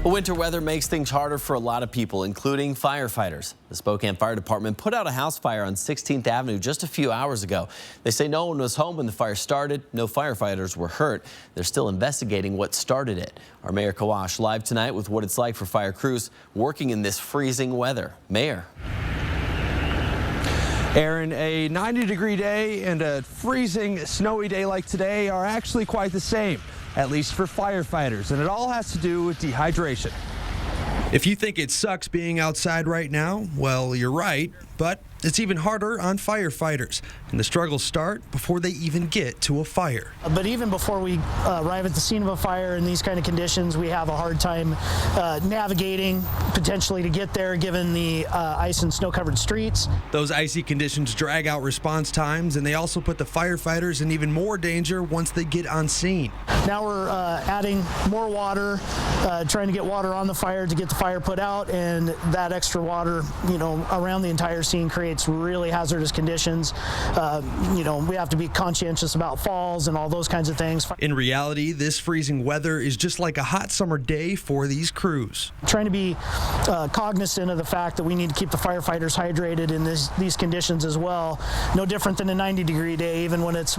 Winter weather makes things harder for a lot of people, including firefighters. The Spokane Fire Department put out a house fire on 16th Avenue just a few hours ago. They say no one was home when the fire started. No firefighters were hurt. They're still investigating what started it. Our Maher Kawash live tonight with what it's like for fire crews working in this freezing weather. Maher. Aaron, a 90-degree day and a freezing, snowy day like today are actually quite the same, at least for firefighters, and it all has to do with dehydration. If you think it sucks being outside right now, well, you're right, but it's even harder on firefighters, and the struggles start before they even get to a fire. But even before we arrive at the scene of a fire in these kind of conditions, we have a hard time navigating potentially to get there given the ice and snow-covered streets. Those icy conditions drag out response times, and they also put the firefighters in even more danger once they get on scene. Now we're adding more water, trying to get water on the fire to get the fire put out, and that extra water, around the entire scene creates really hazardous conditions. We have to be conscientious about falls and all those kinds of things. In reality, this freezing weather is just like a hot summer day for these crews. Trying to be cognizant of the fact that we need to keep the firefighters hydrated in these conditions as well. No different than a 90-degree day, even when it's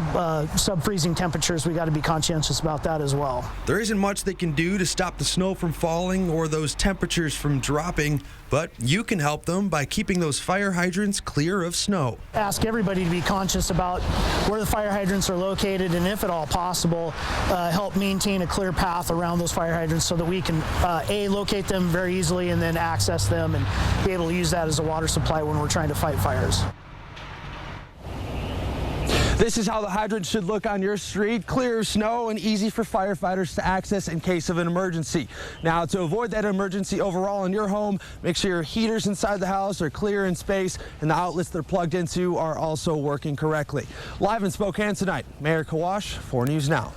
sub-freezing temperatures, we got to be conscientious about that as well. There isn't much they can do to stop the snow from falling or those temperatures from dropping, but you can help them by keeping those fire hydrants clear of snow. Ask everybody to be conscious about where the fire hydrants are located, and if at all possible, help maintain a clear path around those fire hydrants so that we can locate them very easily and then access them and be able to use that as a water supply when we're trying to fight fires. This is how the hydrant should look on your street, clear of snow and easy for firefighters to access in case of an emergency. Now, to avoid that emergency overall in your home, make sure your heaters inside the house are clear in space and the outlets they're plugged into are also working correctly. Live in Spokane tonight, Maher Kawash, 4 News Now.